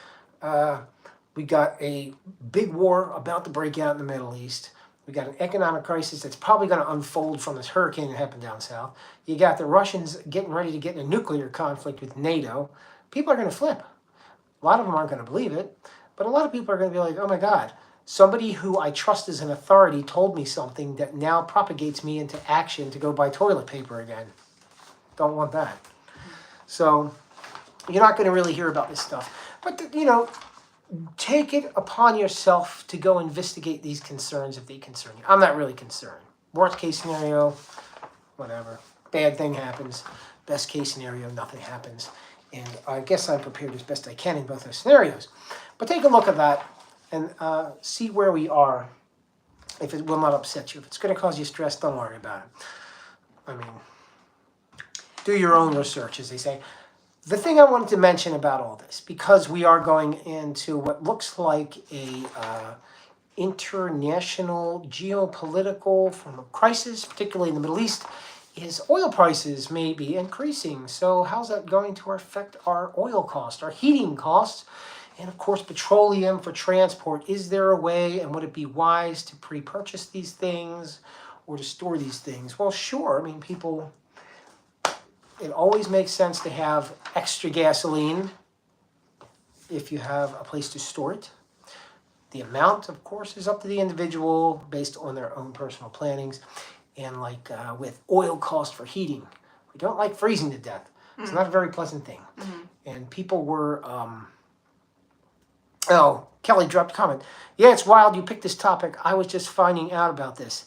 we got a big war about to break out in the Middle East. We got an economic crisis that's probably going to unfold from this hurricane that happened down south. You got the Russians getting ready to get in a nuclear conflict with NATO. People are going to flip. A lot of them aren't going to believe it, but a lot of people are going to be like, oh my God, somebody who I trust as an authority told me something that now propagates me into action to go buy toilet paper again. Don't want that. So you're not going to really hear about this stuff. But, take it upon yourself to go investigate these concerns if they concern you. I'm not really concerned. Worst case scenario, whatever. Bad thing happens. Best case scenario, nothing happens. And I guess I'm prepared as best I can in both those scenarios. But take a look at that and see where we are. If it will not upset you. If it's going to cause you stress, don't worry about it. I mean, do your own research, as they say. The thing I wanted to mention about all this, because we are going into what looks like a international geopolitical crisis, particularly in the Middle East, is oil prices may be increasing. So how's that going to affect our oil costs, our heating costs, and of course petroleum for transport? Is there a way, and would it be wise to pre-purchase these things or to store these things? Well, sure. I mean, it always makes sense to have extra gasoline if you have a place to store it. The amount, of course, is up to the individual based on their own personal plannings. And with oil cost for heating, we don't like freezing to death. It's not a very pleasant thing. Mm-hmm. And people were, Kelly dropped a comment. Yeah, it's wild you picked this topic. I was just finding out about this.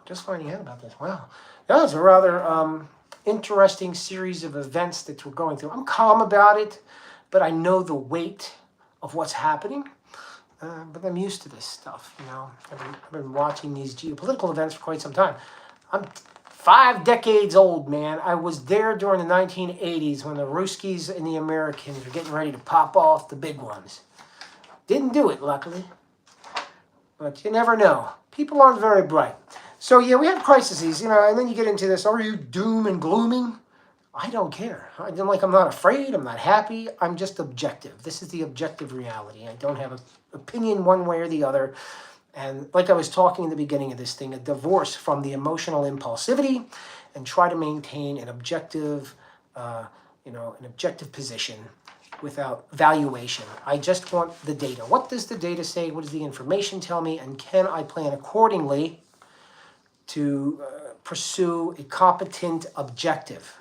Just finding out about this. Wow. That was a rather interesting series of events that we're going through. I'm calm about it, but I know the weight of what's happening. But I'm used to this stuff, I've been watching these geopolitical events for quite some time. I'm 5 decades old, man. I was there during the 1980s when the Ruskies and the Americans were getting ready to pop off the big ones. Didn't do it, luckily. But you never know. People aren't very bright. So yeah, we have crises, and then you get into this, are you doom and glooming? I don't care. I'm not afraid, I'm not happy, I'm just objective. This is the objective reality. I don't have an opinion one way or the other. And like I was talking in the beginning of this thing, a divorce from the emotional impulsivity and try to maintain an objective, position without valuation. I just want the data. What does the data say? What does the information tell me? And can I plan accordingly to pursue a competent objective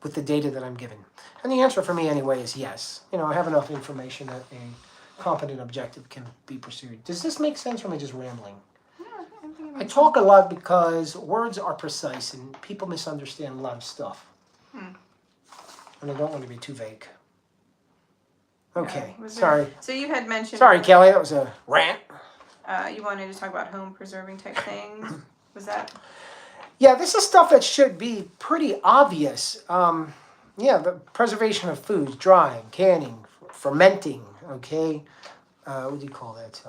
with the data that I'm given? And the answer for me anyway is yes. I have enough information that a competent objective can be pursued. Does this make sense, or am I just rambling? Yeah, I talk a lot because words are precise and people misunderstand a lot of stuff. And I don't want to be too vague. Okay, sorry. So you had mentioned... Sorry, Kelly, that was a rant. You wanted to talk about home preserving type things. Was that... Yeah, this is stuff that should be pretty obvious. The preservation of foods, drying, canning, fermenting, okay? What do you call that?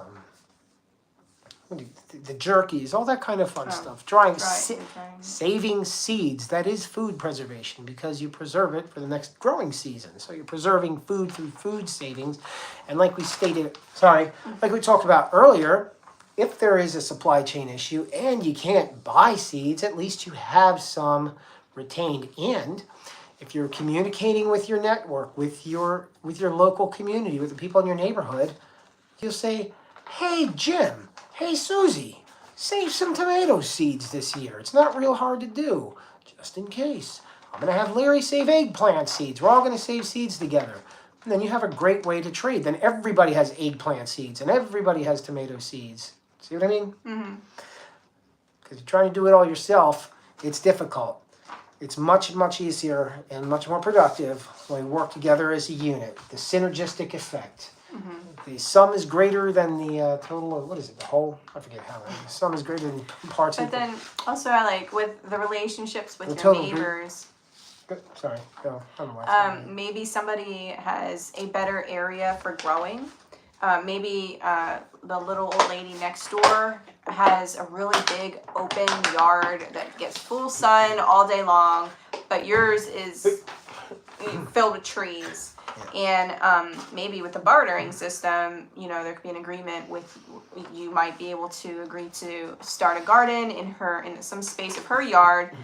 the jerkies, all that kind of fun stuff. Drying, drying. saving seeds. That is food preservation because you preserve it for the next growing season. So you're preserving food through food savings. And like we like we talked about earlier, if there is a supply chain issue and you can't buy seeds, at least you have some retained. And if you're communicating with your network, with your local community, with the people in your neighborhood, you'll say, "Hey Jim, hey Susie, save some tomato seeds this year. It's not real hard to do, just in case. I'm gonna have Larry save eggplant seeds. We're all gonna save seeds together." And then you have a great way to trade. Then everybody has eggplant seeds and everybody has tomato seeds. See what I mean? Mm-hmm. Because you're trying to do it all yourself, it's difficult. It's much, much easier and much more productive when we work together as a unit. The synergistic effect. Mm-hmm. The sum is greater than the total of, what is it, the whole? I forget how many. The sum is greater than parts But of then also I like with the relationships with The your total neighbors. Sorry, go. I don't know why. Maybe somebody has a better area for growing. Maybe the little old lady next door has a really big open yard that gets full sun all day long, but yours is filled with trees. And maybe with the bartering system, there could be an agreement with, you might be able to agree to start a garden in some space of her yard,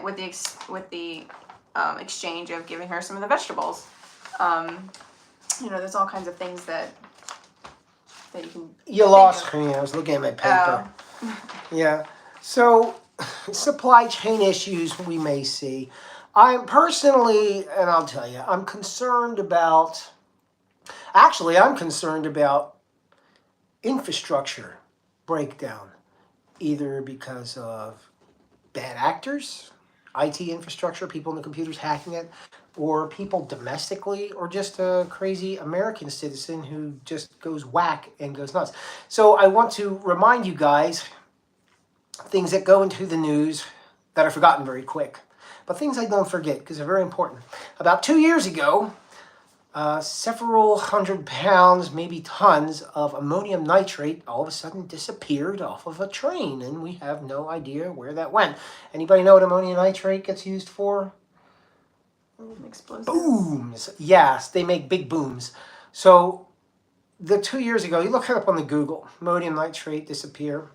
with the exchange of giving her some of the vegetables. There's all kinds of things that you can. You lost me. I was looking at my paper. Yeah. So, supply chain issues we may see. I'm personally, and I'll tell you, I'm concerned about infrastructure breakdown, either because of bad actors, IT infrastructure, people in the computers hacking it, or people domestically, or just a crazy American citizen who just goes whack and goes nuts. So I want to remind you guys things that go into the news that are forgotten very quick. But things I don't forget because they're very important. About 2 years ago, several hundred pounds, maybe tons of ammonium nitrate all of a sudden disappeared off of a train, and we have no idea where that went. Anybody know what ammonium nitrate gets used for? Explosives. Booms. Yes, they make big booms. So 2 years ago, you look it up on the Google, ammonium nitrate disappear.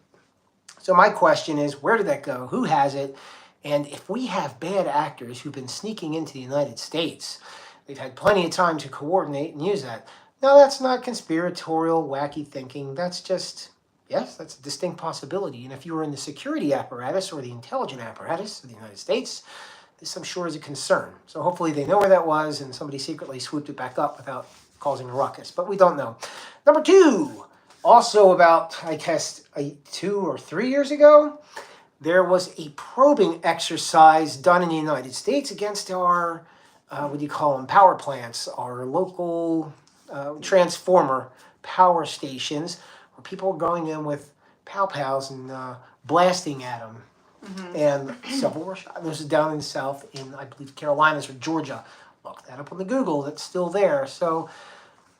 So my question is, where did that go? Who has it? And if we have bad actors who've been sneaking into the United States, they've had plenty of time to coordinate and use that. No, that's not conspiratorial, wacky thinking. That's just, yes, that's a distinct possibility. And if you were in the security apparatus or the intelligence apparatus of the United States, this I'm sure is a concern. So hopefully they know where that was and somebody secretly swooped it back up without causing a ruckus. But we don't know. Number two, also about, I guess, 2 or 3 years ago, there was a probing exercise done in the United States against our, power plants, our local transformer power stations, where people were going in with pow-pows and blasting at them. Mm-hmm. And several were shot. This is down in the south in, I believe, Carolinas or Georgia. Look that up on the Google. That's still there. So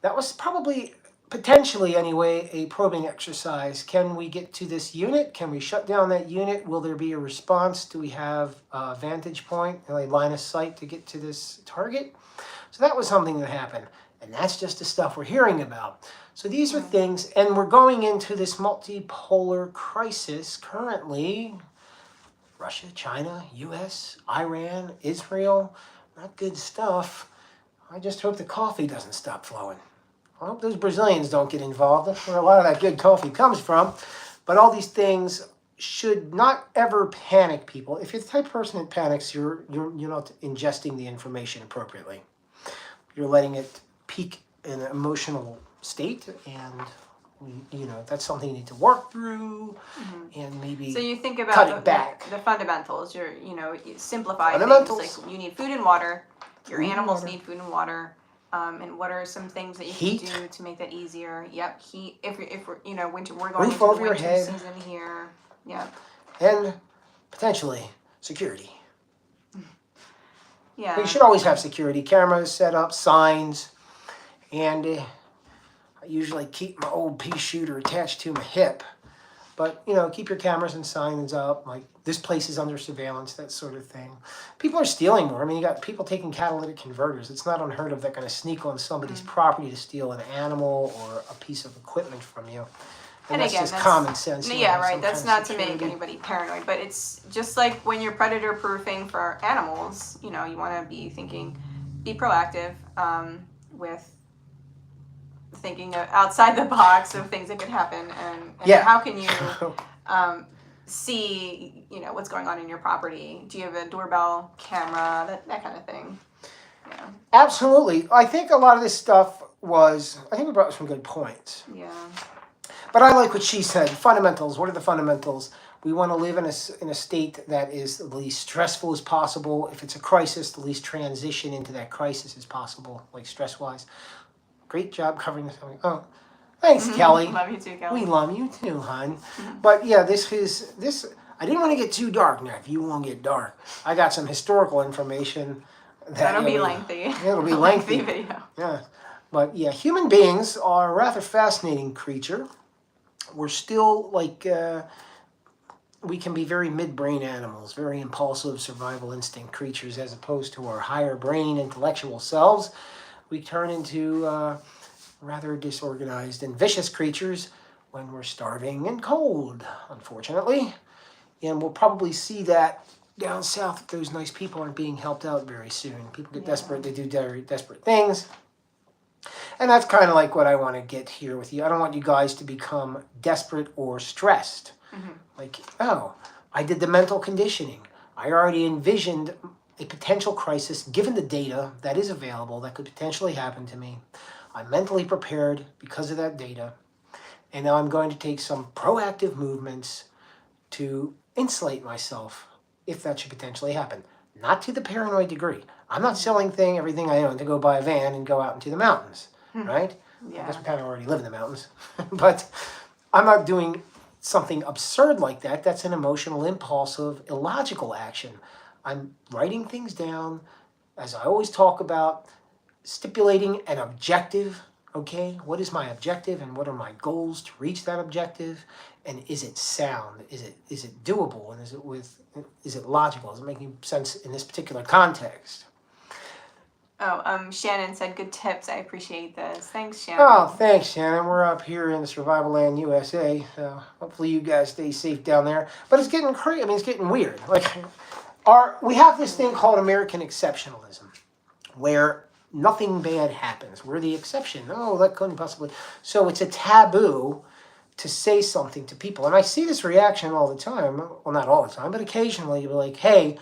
that was probably, potentially anyway, a probing exercise. Can we get to this unit? Can we shut down that unit? Will there be a response? Do we have a vantage point, a line of sight to get to this target? So that was something that happened. And that's just the stuff we're hearing about. So these are things, and we're going into this multipolar crisis currently. Russia, China, US, Iran, Israel, not good stuff. I just hope the coffee doesn't stop flowing. I hope those Brazilians don't get involved. That's where a lot of that good coffee comes from. But all these things should not ever panic people. If you're the type of person that panics, you're not ingesting the information appropriately. You're letting it peak in an emotional state, and that's something you need to work through, and maybe so you think about cut it back. The fundamentals. You simplify fundamentals. things like you need food and water. Your animals need food and water. And what are some things that you can do to make that easier? Yep, heat. If we're winter, we're going into the winter season here. Yep. And potentially security. Yeah. You should always have security cameras set up, signs, and I usually keep my old pea shooter attached to my hip. But, keep your cameras and signs up, like this place is under surveillance, that sort of thing. People are stealing more. I mean, you got people taking catalytic converters. It's not unheard of. They're going to sneak on somebody's property to steal an animal or a piece of equipment from you. And that's again, just common sense. Yeah, right. That's not to make anybody paranoid, but it's just like when you're predator proofing for animals, you want to be proactive with thinking outside the box of things that could happen, and how can you see what's going on in your property. Do you have a doorbell camera, that kind of thing? Yeah, absolutely. I think a lot of this stuff I think we brought up some good points. Yeah, but I like what she said. Fundamentals. What are the fundamentals? We want to live in a state that is the least stressful as possible. If it's a crisis, the least transition into that crisis as possible, like stress-wise. Great job covering this. Oh, thanks, Kelly. Love you too, Kelly. We love you too, hon. But yeah, this. I didn't want to get too dark. Now, if you want to get dark, I got some historical information. That'll be lengthy. It'll be lengthy. Video. Yeah, but yeah, human beings are a rather fascinating creature. We're still we can be very midbrain animals, very impulsive survival instinct creatures, as opposed to our higher brain intellectual selves. We turn into rather disorganized and vicious creatures when we're starving and cold, unfortunately. And we'll probably see that down south if those nice people aren't being helped out very soon. People get desperate, they do very desperate things. And that's kind of like what I want to get here with you. I don't want you guys to become desperate or stressed. Like, oh, I did the mental conditioning. I already envisioned a potential crisis, given the data that is available that could potentially happen to me. I'm mentally prepared because of that data. And now I'm going to take some proactive movements to insulate myself if that should potentially happen. Not to the paranoid degree. I'm not selling everything I own to go buy a van and go out into the mountains, right? Yeah. I guess we kind of already live in the mountains. But I'm not doing something absurd like that. That's an emotional, impulsive, illogical action. I'm writing things down, as I always talk about, stipulating an objective, okay? What is my objective and what are my goals to reach that objective? And is it sound? Is it doable? And is it logical? Is it making sense in this particular context? Oh, Shannon said good tips. I appreciate this. Thanks, Shannon. Oh, thanks, Shannon. We're up here in the Survival Land, USA, so hopefully you guys stay safe down there. But it's getting crazy. I mean, it's getting weird. We have this thing called American exceptionalism, where nothing bad happens. We're the exception. Oh, that couldn't possibly. So it's a taboo to say something to people. And I see this reaction all the time. Well, not all the time, but occasionally you'll be like, hey,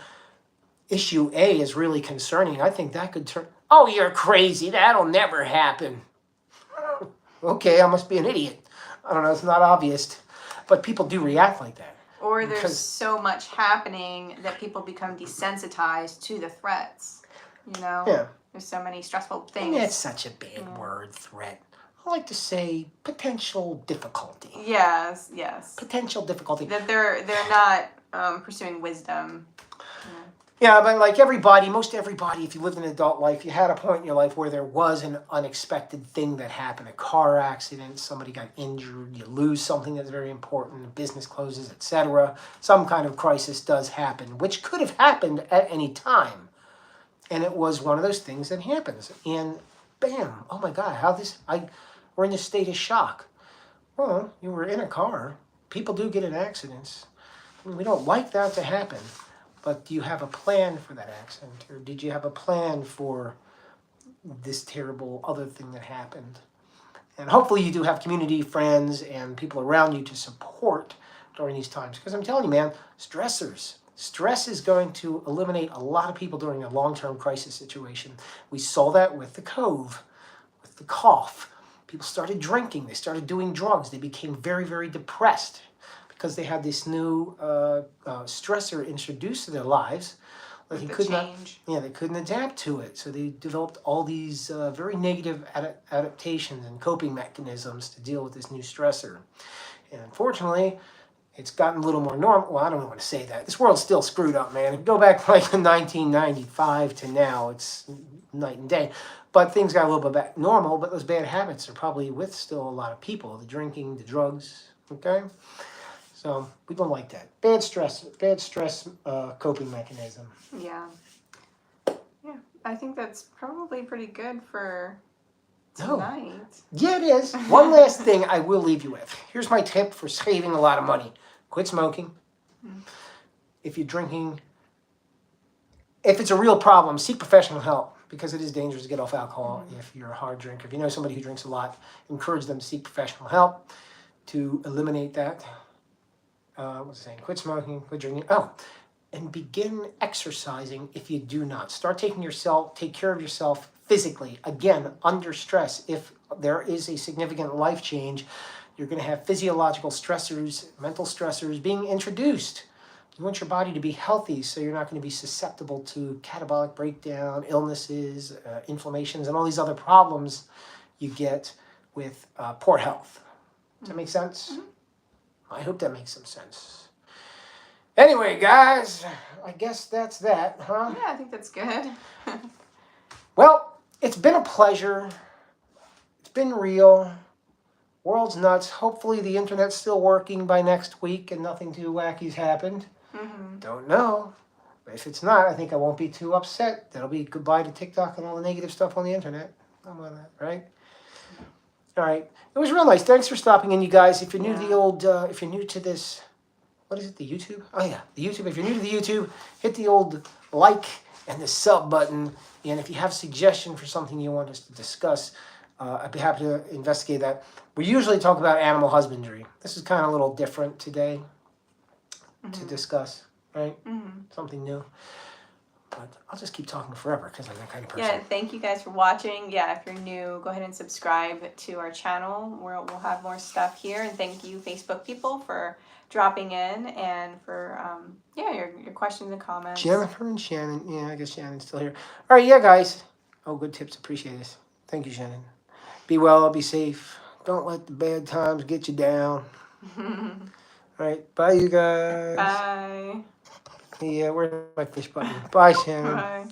issue A is really concerning. I think that could turn... Oh, you're crazy. That'll never happen. Okay, I must be an idiot. I don't know. It's not obvious. But people do react like that. Or there's so much happening that people become desensitized to the threats. Yeah. There's so many stressful things. That's such a bad word, threat. I like to say potential difficulty. Yes. Potential difficulty. That they're not pursuing wisdom. Yeah, but most everybody, if you lived an adult life, you had a point in your life where there was an unexpected thing that happened. A car accident, somebody got injured, you lose something that's very important, a business closes, etc. Some kind of crisis does happen, which could have happened at any time. And it was one of those things that happens. And bam, oh my God, we're in this state of shock. Well, you were in a car. People do get in accidents. I mean, we don't like that to happen. But do you have a plan for that accident? Or did you have a plan for this terrible other thing that happened? And hopefully you do have community, friends, and people around you to support during these times. Because I'm telling you, man, stressors. Stress is going to eliminate a lot of people during a long-term crisis situation. We saw that with the cove, with the cough. People started drinking. They started doing drugs. They became very, very depressed because they had this new stressor introduced to their lives. They couldn't adapt to it. So they developed all these very negative adaptations and coping mechanisms to deal with this new stressor. And unfortunately, it's gotten a little more normal. Well, I don't want to say that. This world's still screwed up, man. If you go back to 1995 to now, it's night and day. But things got a little bit back normal, but those bad habits are probably with still a lot of people. The drinking, the drugs, okay? So we don't like that. Bad stress coping mechanism. Yeah. Yeah, I think that's probably pretty good for tonight. Yeah, it is. One last thing I will leave you with. Here's my tip for saving a lot of money. Quit smoking. If you're drinking, if it's a real problem, seek professional help because it is dangerous to get off alcohol if you're a hard drinker. If you know somebody who drinks a lot, encourage them to seek professional help to eliminate that. What's it saying? Quit smoking, quit drinking. Oh, and begin exercising if you do not. Start take care of yourself physically. Again, under stress. If there is a significant life change, you're going to have physiological stressors, mental stressors being introduced. You want your body to be healthy so you're not going to be susceptible to catabolic breakdown, illnesses, inflammations, and all these other problems you get with poor health. Does that make sense? Mm-hmm. I hope that makes some sense. Anyway, guys, I guess that's that, huh? Yeah, I think that's good. Well, it's been a pleasure. It's been real. World's nuts. Hopefully the internet's still working by next week and nothing too wacky's happened. Don't know. But if it's not, I think I won't be too upset. That'll be goodbye to TikTok and all the negative stuff on the internet. I'm on that, right? All right. It was real nice. Thanks for stopping in, you guys. If you're new to the old, if you're new to this, what is it, the YouTube? Oh, yeah, the YouTube. If you're new to the YouTube, hit the old like and the sub button. And if you have a suggestion for something you want us to discuss, I'd be happy to investigate that. We usually talk about animal husbandry. This is kind of a little different today to discuss, right? Something new. But I'll just keep talking forever because I'm that kind of person. Yeah, thank you guys for watching. Yeah, if you're new, go ahead and subscribe to our channel. We'll have more stuff here. And thank you, Facebook people, for dropping in and for your questions and comments. Jennifer and Shannon. Yeah, I guess Shannon's still here. All right, yeah, guys. Oh, good tips. Appreciate this. Thank you, Shannon. Be well. Be safe. Don't let the bad times get you down. All right. Bye, you guys. Bye. Yeah, where's my fish button? Bye, Shannon. Bye.